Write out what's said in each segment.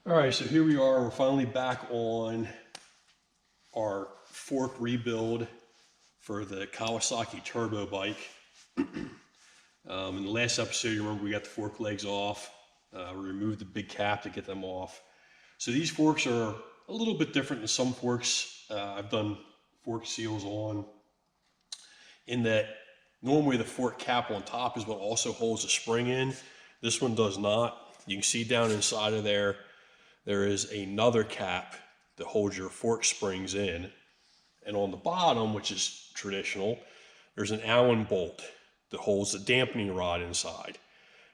All right, so here we are. We're finally back on our fork rebuild for the Kawasaki Turbo bike. In the last episode, you remember we got the fork legs off. We removed the big cap to get them off. So these forks are a little bit different than some forks I've done fork seals on, in that normally the fork cap on top is what also holds the spring in. This one does not. You can see down inside of there, there is another cap that holds your fork springs in. And on the bottom, which is traditional, there's an Allen bolt that holds the dampening rod inside.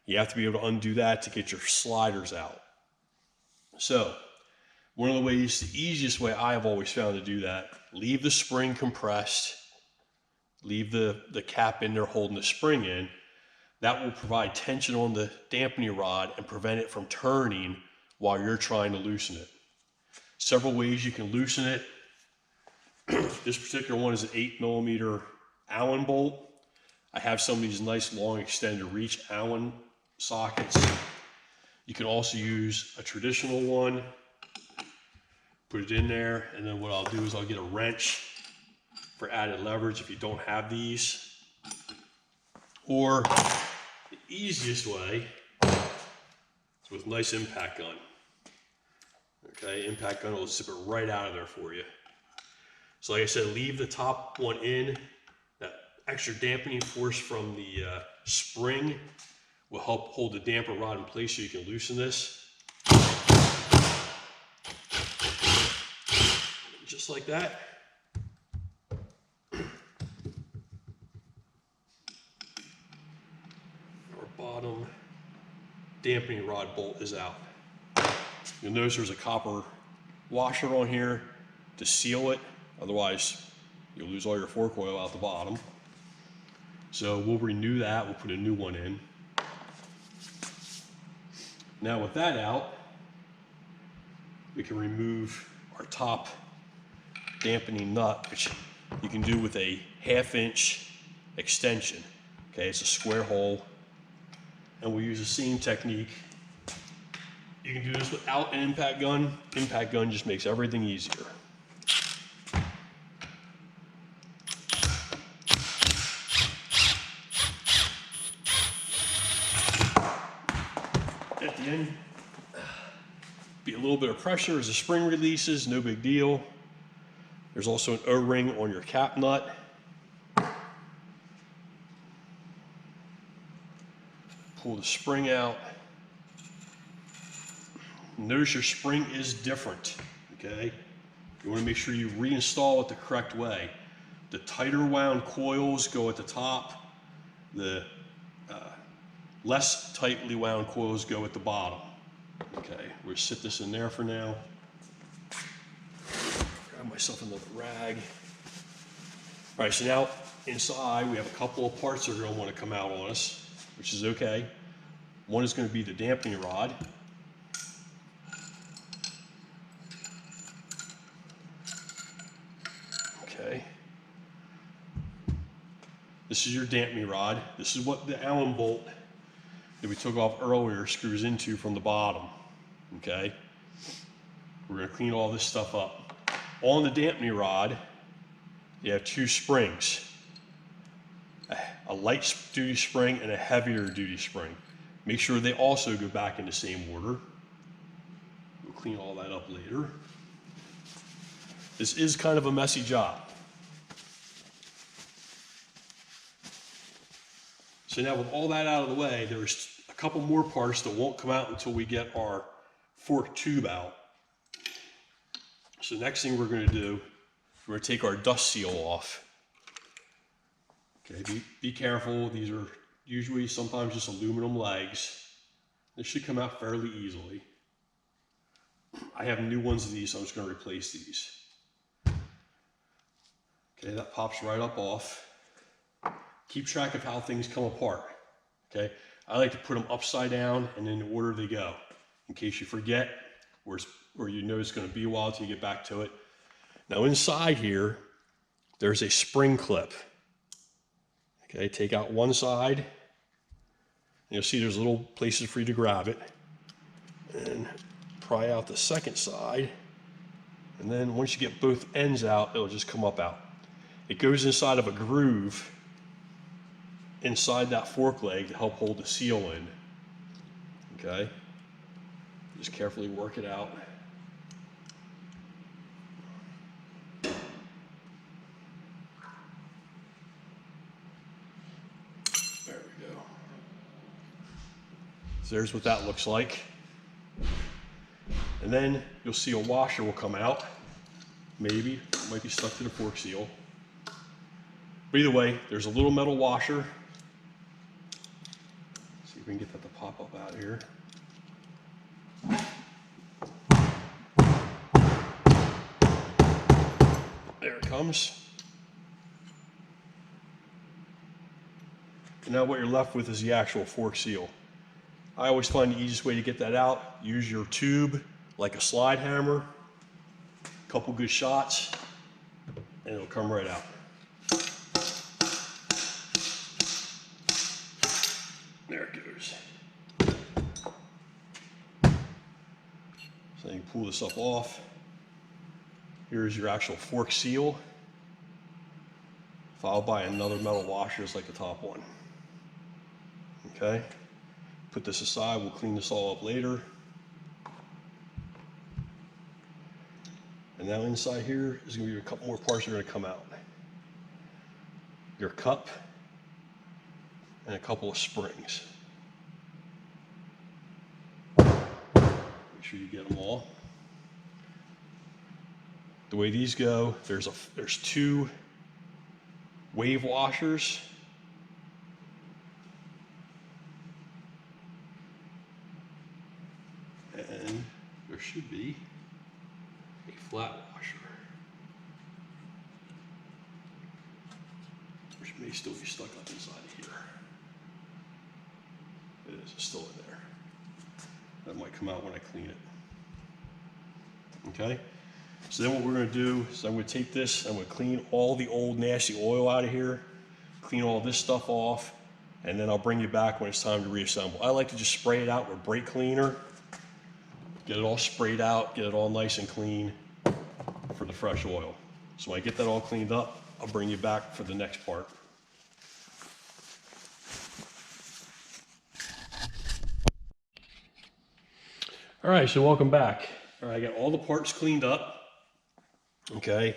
You have to be able to undo that to get your sliders out. So one of the ways, the easiest way I have always found to do that, leave the spring compressed, leave the cap in there holding the spring in. That will provide tension on the dampening rod and prevent it from turning while you're trying to loosen it. Several ways you can loosen it. This particular one is an 8mm Allen bolt. I have some of these nice long extended reach Allen sockets. You can also use a traditional one, put it in there, and then what I'll do is I'll get a wrench for added leverage if you don't have these. Or the easiest way is with a nice impact gun. Okay, impact gun will zip it right out of there for you. So like I said, leave the top one in. That extra dampening force from the spring will help hold the damper rod in place so you can loosen this. Just like that. Our bottom dampening rod bolt is out. You'll notice there's a copper washer on here to seal it. Otherwise, you'll lose all your fork oil out the bottom. So we'll renew that. We'll put a new one in. Now with that out, we can remove our top dampening nut, which you can do with a 1/2-inch extension. Okay, it's a square hole. And we'll use the same technique. You can do this without an impact gun. Impact gun just makes everything easier. At the end, be a little bit of pressure as the spring releases, no big deal. There's also an O-ring on your cap nut. Pull the spring out. Notice your spring is different, okay? You want to make sure you reinstall it the correct way. The tighter wound coils go at the top. The less tightly wound coils go at the bottom. Okay, we'll sit this in there for now. Grab myself another rag. All right, so now inside we have a couple of parts that are going to want to come out on us, which is okay. One is going to be the dampening rod. Okay. This is your dampening rod. This is what the Allen bolt that we took off earlier screws into from the bottom. Okay. We're going to clean all this stuff up. On the dampening rod, you have two springs. A light duty spring and a heavier duty spring. Make sure they also go back in the same order. We'll clean all that up later. This is kind of a messy job. So now with all that out of the way, there's a couple more parts that won't come out until we get our fork tube out. So next thing we're going to do, we're going to take our dust seal off. Okay, be careful. These are usually sometimes just aluminum legs. This should come out fairly easily. I have new ones of these, so I'm just going to replace these. Okay, that pops right up off. Keep track of how things come apart. Okay, I like to put them upside down and in the order they go, in case you forget, or you know it's going to be a while until you get back to it. Now inside here, there's a spring clip. Okay, take out one side, and you'll see there's little places for you to grab it, and pry out the second side, and then once you get both ends out, it'll just come up out. It goes inside of a groove inside that fork leg to help hold the seal in. Okay, just carefully work it out. There we go. So there's what that looks like. And then you'll see a washer will come out. Maybe, it might be stuck to the fork seal. But either way, there's a little metal washer. See if we can get that to pop up out here. There it comes. And now what you're left with is the actual fork seal. I always find the easiest way to get that out, use your tube like a slide hammer, a couple good shots, and it'll come right out. There it goes. So you can pull this up off. Here's your actual fork seal, followed by another metal washer just like the top one. Okay, put this aside, we'll clean this all up later. And now inside here is going to be a couple more parts that are going to come out. Your cup and a couple of springs. Make sure you get them all. The way these go, there's two wave washers. And there should be a flat washer, which may still be stuck up inside of here. It is, it's still in there. That might come out when I clean it. Okay, so then what we're going to do is I'm going to take this, I'm going to clean all the old nasty oil out of here, clean all this stuff off, and then I'll bring you back when it's time to reassemble. I like to just spray it out with brake cleaner, get it all sprayed out, get it all nice and clean for the fresh oil. So when I get that all cleaned up, I'll bring you back for the next part. All right, so welcome back. All right, I got all the parts cleaned up. Okay,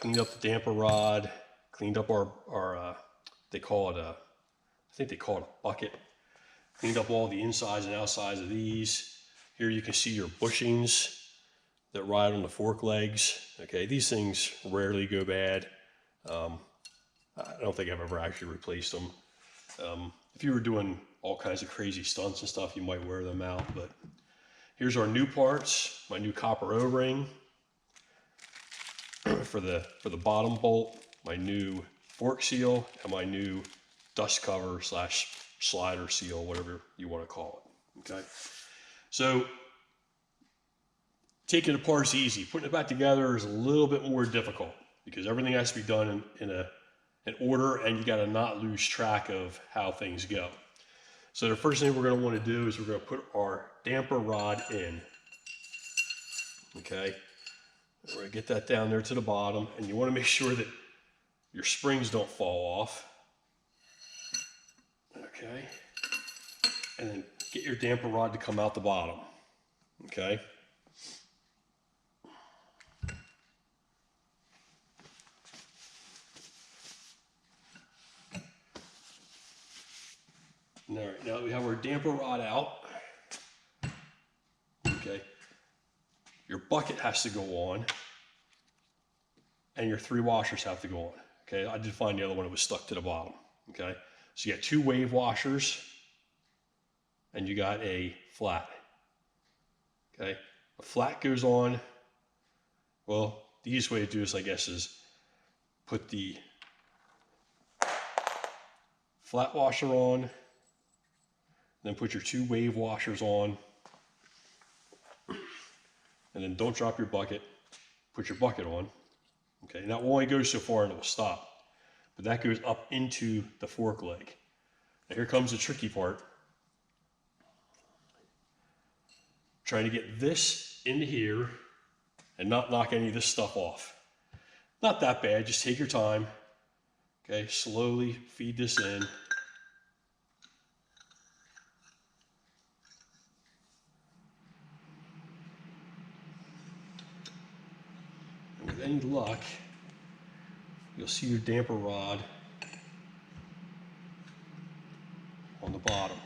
cleaned up the damper rod, cleaned up our they call it I think they call it a bucket. Cleaned up all the insides and outsides of these. Here you can see your bushings that ride on the fork legs. Okay, these things rarely go bad. I don't think I've ever actually replaced them. If you were doing all kinds of crazy stunts and stuff, you might wear them out, but here's our new parts, my new copper O-ring for the bottom bolt, my new fork seal, and my new dust cover slash slider seal, whatever you want to call it. Okay, so taking it apart is easy. Putting it back together is a little bit more difficult because everything has to be done in an order, and you got to not lose track of how things go. So the first thing we're going to want to do is we're going to put our damper rod in. Okay, we're going to get that down there to the bottom, and you want to make sure that your springs don't fall off. Okay, and then get your damper rod to come out the bottom. Okay. All right, now that we have our damper rod out, okay, your bucket has to go on, and your three washers have to go on. Okay, I did find the other one that was stuck to the bottom. Okay, so you got two wave washers, and you got a flat. Okay, a flat goes on. Well, the easiest way to do this, I guess, is put the flat washer on, then put your two wave washers on, and then don't drop your bucket, put your bucket on. Okay, and that will only go so far and it will stop, but that goes up into the fork leg. Now here comes the tricky part. trying to get this into here and not knock any of this stuff off. Not that bad, just take your time. Okay, slowly feed this in. And with any luck, you'll see your damper rod on the bottom.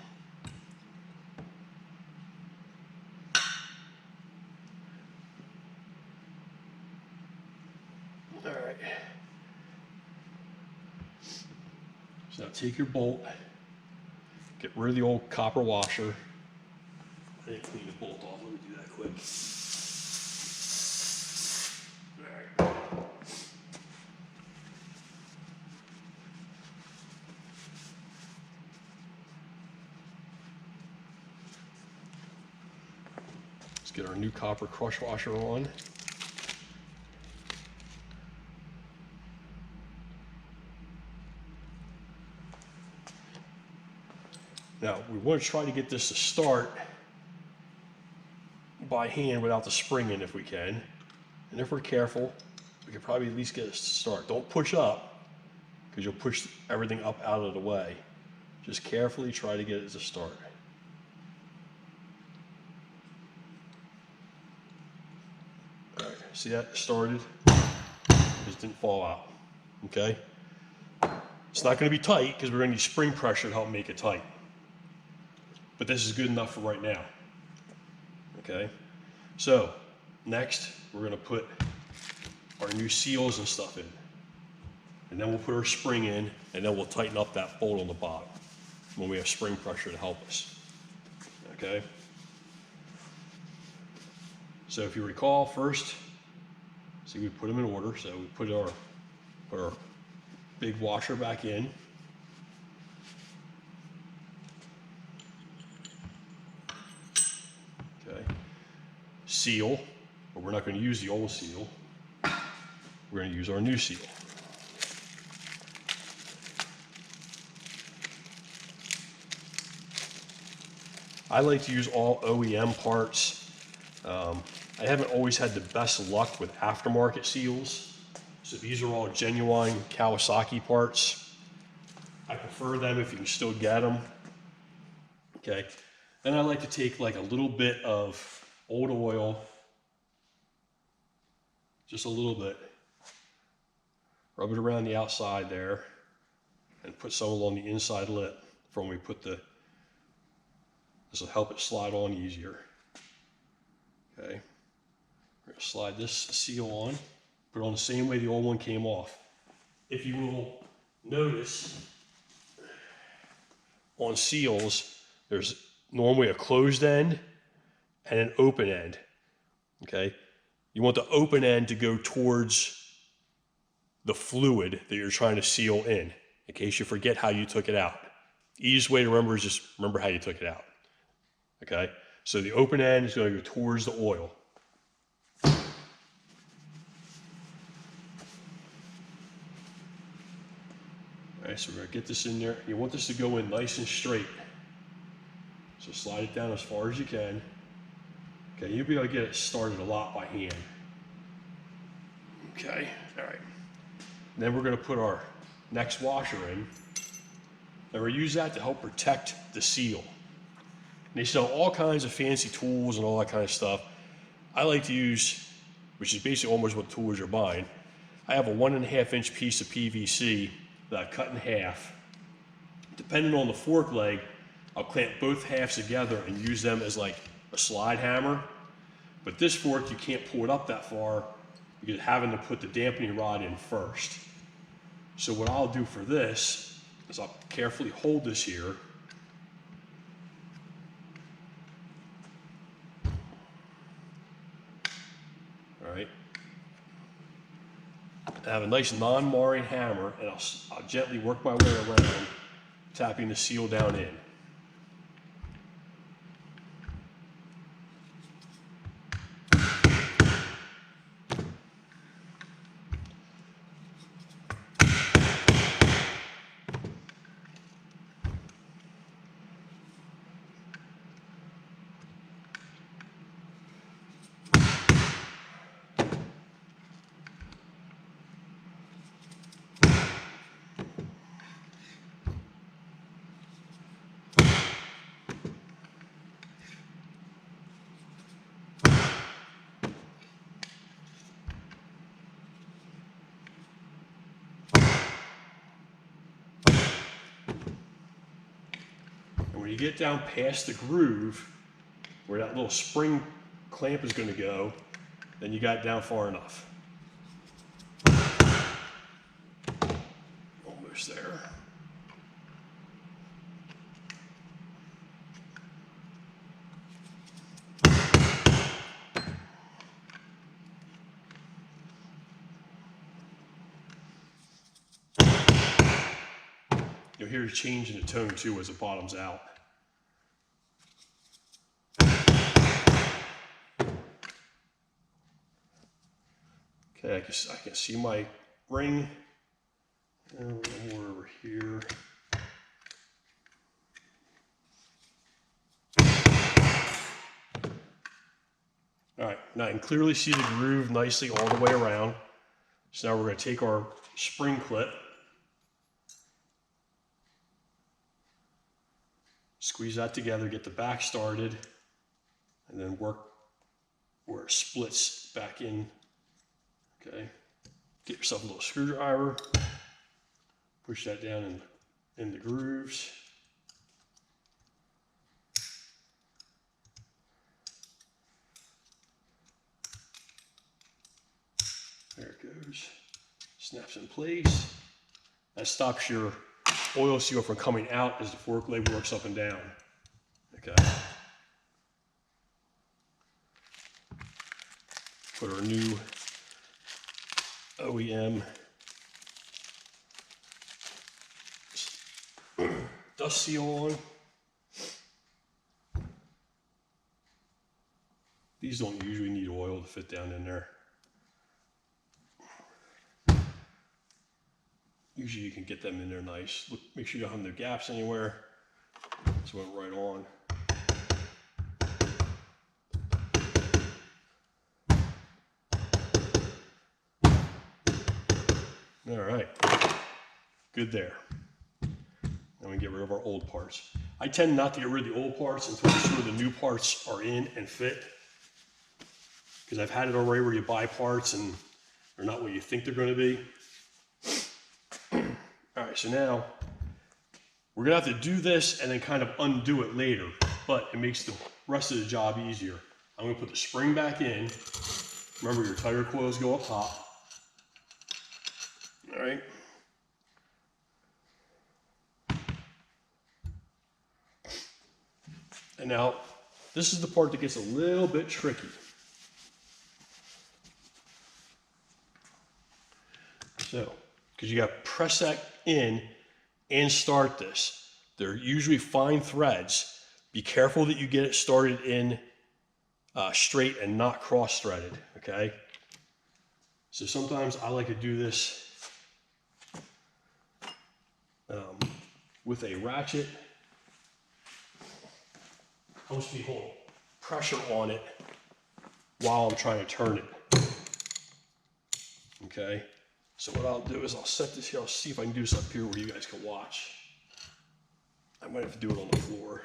All right. So now take your bolt, get rid of the old copper washer. I didn't clean the bolt off. Let me do that quick. All right. Let's get our new copper crush washer on. Now, we want to try to get this to start by hand without the spring in if we can. And if we're careful, we can probably at least get it to start. Don't push up, because you'll push everything up out of the way. Just carefully try to get it to start. All right, see that? Started. Just didn't fall out, okay? It's not going to be tight, because we're going to need spring pressure to help make it tight. But this is good enough for right now. Okay, so next we're going to put our new seals and stuff in, and then we'll put our spring in, and then we'll tighten up that bolt on the bottom when we have spring pressure to help us. Okay, so if you recall, first, see, we put them in order. So we put our big washer back in. Seal, but we're not going to use the old seal. We're going to use our new seal. I like to use all OEM parts. I haven't always had the best luck with aftermarket seals, so these are all genuine Kawasaki parts. I prefer them if you can still get them. Okay, then I like to take like a little bit of old oil, just a little bit, rub it around the outside there, and put some along the inside lip for when we put this will help it slide on easier. Okay, we're going to slide this seal on, put it on the same way the old one came off. If you will notice, on seals, there's normally a closed end and an open end, okay? You want the open end to go towards the fluid that you're trying to seal in case you forget how you took it out. The easiest way to remember is just remember how you took it out, okay? So the open end is going to go towards the oil. All right, so we're going to get this in there. You want this to go in nice and straight. So slide it down as far as you can. Okay, you'll be able to get it started a lot by hand. Okay, all right. Then we're going to put our next washer in, and we'll use that to help protect the seal. And they sell all kinds of fancy tools and all that kind of stuff. I like to use, which is basically almost what tools you're buying. I have a 1.5 inch piece of PVC that I cut in half. Depending on the fork leg, I'll clamp both halves together and use them as like a slide hammer. But this fork, you can't pull it up that far because having to put the dampening rod in first. So what I'll do for this is I'll carefully hold this here. All right. I have a nice non-marring hammer, and I'll gently work my way around, tapping the seal down in. when you get down past the groove, where that little spring clamp is going to go, then you got it down far enough. Almost there. You'll hear a change in the tone too as it bottoms out. Okay, I can see my ring. And a little more over here. All right, now I can clearly see the groove nicely all the way around. So now we're going to take our spring clip, squeeze that together, get the back started, and then work where it splits back in. Okay, get yourself a little screwdriver, push that down in the grooves. There it goes, snaps in place. That stops your oil seal from coming out as the fork blade works up and down. Okay. Put our new OEM dust seal on. These don't usually need oil to fit down in there. Usually you can get them in there nice. Look, make sure you don't have no gaps anywhere. Just went right on. All right, good there. Then we get rid of our old parts. I tend not to get rid of the old parts until I'm sure the new parts are in and fit. Because I've had it already where you buy parts and they're not what you think they're going to be. All right, so now we're gonna have to do this and then kind of undo it later, but it makes the rest of the job easier. I'm gonna put the spring back in. Remember, your tire coils go up top. All right. And now, this is the part that gets a little bit tricky. So, because you got to press that in and start this. They're usually fine threads. Be careful that you get it started in straight and not cross-threaded, okay? So sometimes I like to do this with a ratchet. Helps me hold pressure on it while I'm trying to turn it, okay? So what I'll do is I'll set this here, I'll see if I can do this up here where you guys can watch. I might have to do it on the floor.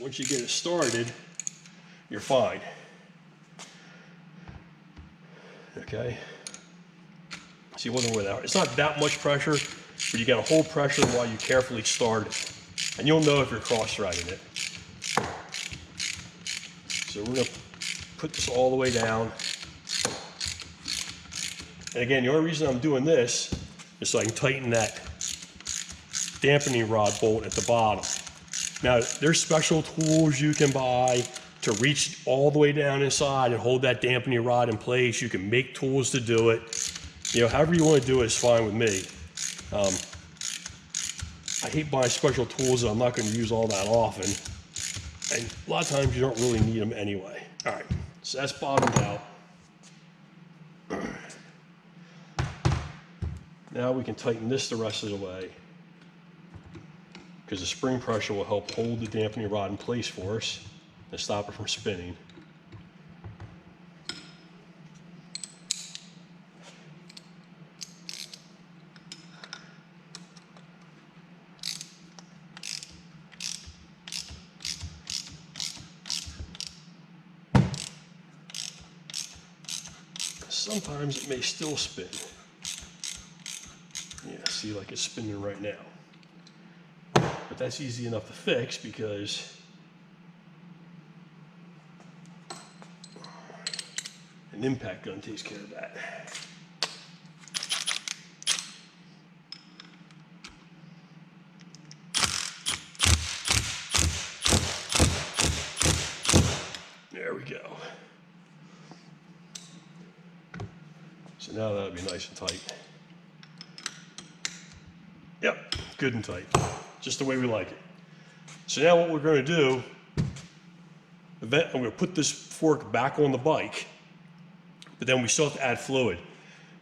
Once you get it started, you're fine. Okay. See, it wasn't without. It's not that much pressure, but you got to hold pressure while you carefully start it. And you'll know if you're cross-threading it. So we're going to put this all the way down. And again, the only reason I'm doing this is so I can tighten that dampening rod bolt at the bottom. Now, there's special tools you can buy to reach all the way down inside and hold that dampening rod in place. You can make tools to do it. You know, however you want to do it is fine with me. I hate buying special tools that I'm not going to use all that often. And a lot of times you don't really need them anyway. All right, so that's bottomed out. Now we can tighten this the rest of the way, because the spring pressure will help hold the dampening rod in place for us and stop it from spinning. sometimes it may still spin. Yeah, see, like it's spinning right now. But that's easy enough to fix because an impact gun takes care of that. There we go. So now that'll be nice and tight. Yep, good and tight. Just the way we like it. So now what we're going to do, I'm going to put this fork back on the bike, but then we still have to add fluid.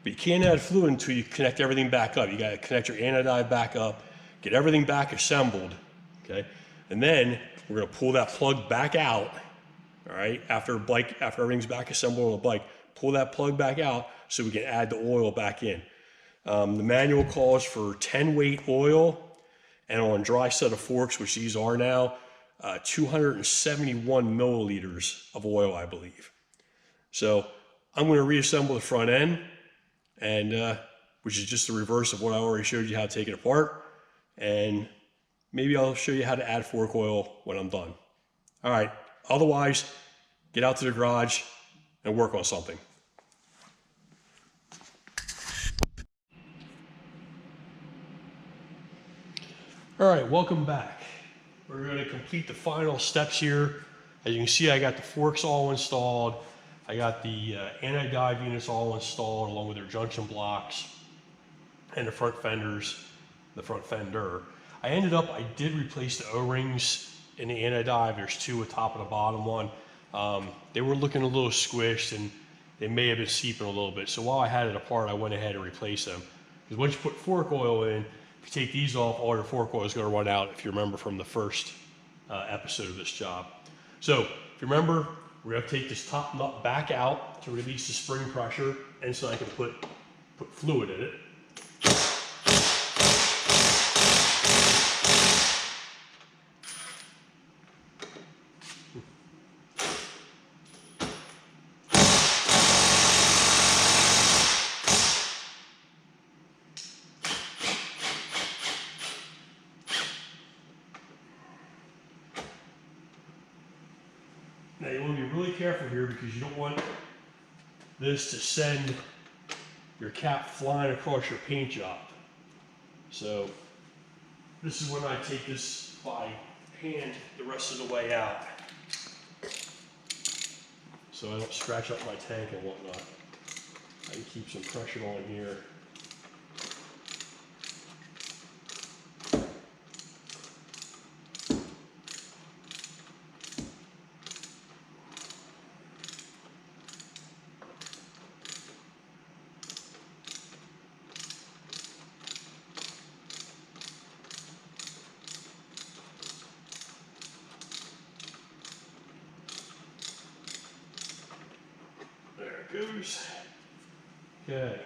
But you can't add fluid until you connect everything back up. You got to connect your anodive back up, get everything back assembled, okay? And then we're going to pull that plug back out, all right? After everything's back assembled on the bike, pull that plug back out so we can add the oil back in. The manual calls for 10 weight oil, and on dry set of forks, which these are now, 271 milliliters of oil, I believe. So I'm going to reassemble the front end, and which is just the reverse of what I already showed you how to take it apart. And maybe I'll show you how to add fork oil when I'm done. All right, otherwise, get out to the garage and work on something. All right, welcome back. We're going to complete the final steps here. As you can see, I got the forks all installed. I got the anti-dive units all installed along with their junction blocks and the front fenders, the front fender. I did replace the O-rings in the anti-dive. There's two at top and the bottom one. They were looking a little squished and they may have been seeping a little bit. So while I had it apart, I went ahead and replaced them. Because once you put fork oil in, if you take these off, all your fork oil is going to run out, if you remember from the first episode of this job. So if you remember, we're going to take this top nut back out to release the spring pressure, and so I can put fluid in it. Now you want to be really careful here because you don't want this to send your cap flying across your paint job. So this is when I take this by hand the rest of the way out, so I don't scratch up my tank and whatnot. I can keep some pressure on here. There it goes. Okay.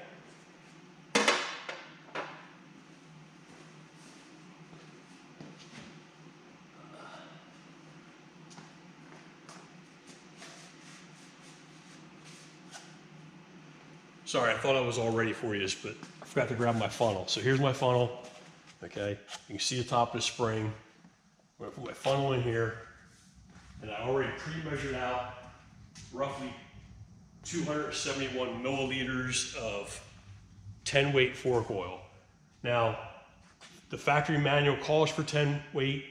Sorry, I thought I was all ready for you, but I forgot to grab my funnel. So here's my funnel. Okay, you can see the top of the spring. I'm gonna put my funnel in here, and I already pre-measured out roughly 271 milliliters of 10 weight fork oil. Now, the factory manual calls for 10 weight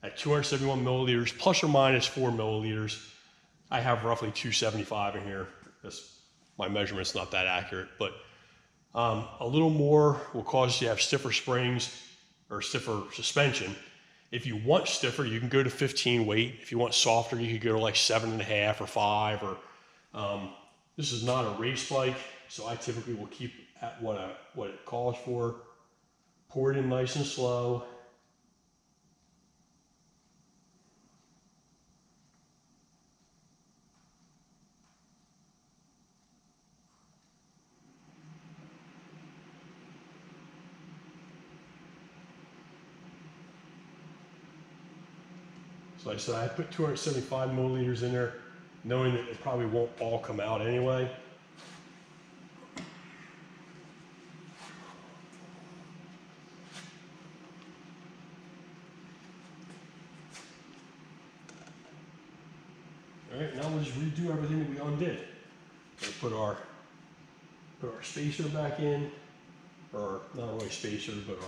at 271 milliliters, plus or minus 4 milliliters. I have roughly 275 in here. My measurement's not that accurate, but a little more will cause you to have stiffer springs or stiffer suspension. If you want stiffer, you can go to 15 weight. If you want softer, you could go to like 7.5 or 5. Or this is not a race bike, so I typically will keep at what it calls for. Pour it in nice and slow. So like I said, I put 275 milliliters in there, knowing that it probably won't all come out anyway. All right, now we'll just redo everything that we undid. We'll put our spacer back in, or not really spacer, but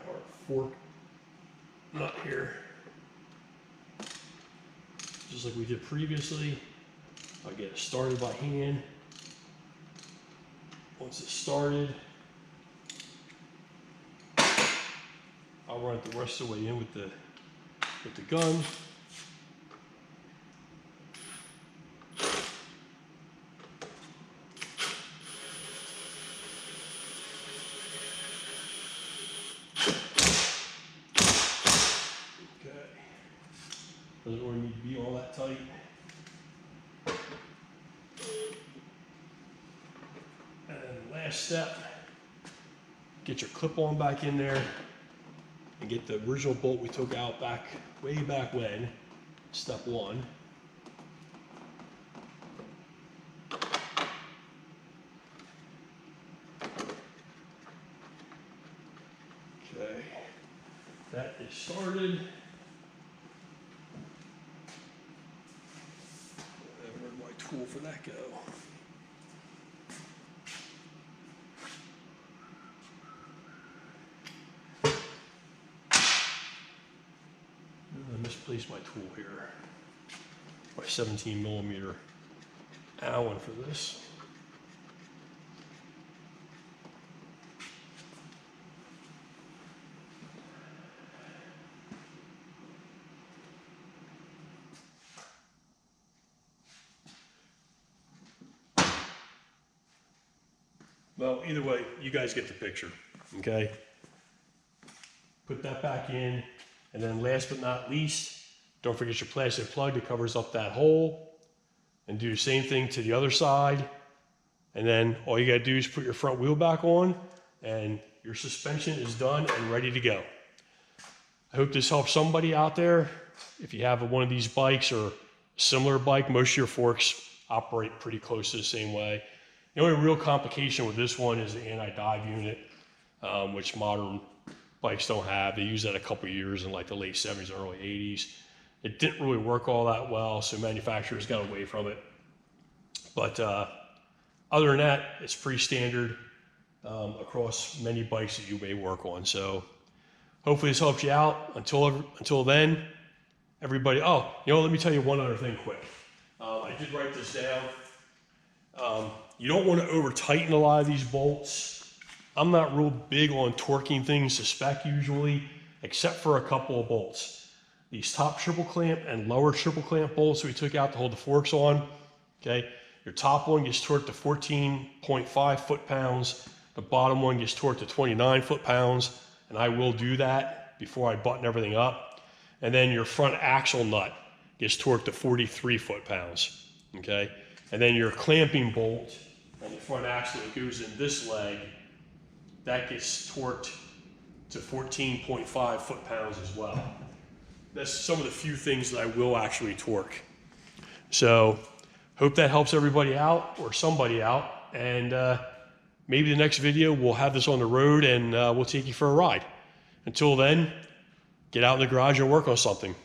our fork nut here. Just like we did previously. I'll get it started by hand. Once it's started, I'll run it the rest of the way in with the gun. Okay. Doesn't really need to be all that tight. And then the last step, get your clip on back in there and get the original bolt we took out way back when, step one. Okay, that is started. Where'd my tool for that go? I misplaced my tool here. My 17mm Allen for this. Well, either way, you guys get the picture, okay? Put that back in, and then last but not least, don't forget your plastic plug that covers up that hole, and do the same thing to the other side. And then all you gotta do is put your front wheel back on, and your suspension is done and ready to go. I hope this helps somebody out there. If you have one of these bikes or a similar bike, most of your forks operate pretty close to the same way. The only real complication with this one is the anti-dive unit, which modern bikes don't have. They used that a couple of years in like the late 70s, early 80s. It didn't really work all that well, so manufacturers got away from it. But other than that, it's pretty standard across many bikes that you may work on. So hopefully this helps you out. Until then, everybody, oh, let me tell you one other thing quick. I did write this down. You don't want to over tighten a lot of these bolts. I'm not real big on torquing things to spec usually, except for a couple of bolts. These top triple clamp and lower triple clamp bolts we took out to hold the forks on, okay? Your top one gets torqued to 14.5 foot-pounds. The bottom one gets torqued to 29 foot-pounds, and I will do that before I button everything up. And then your front axle nut gets torqued to 43 foot-pounds, okay? And then your clamping bolt on the front axle that goes in this leg, that gets torqued to 14.5 foot-pounds as well. That's some of the few things that I will actually torque. So hope that helps everybody out or somebody out. And maybe the next video we'll have this on the road and we'll take you for a ride. Until then, get out in the garage and work on something.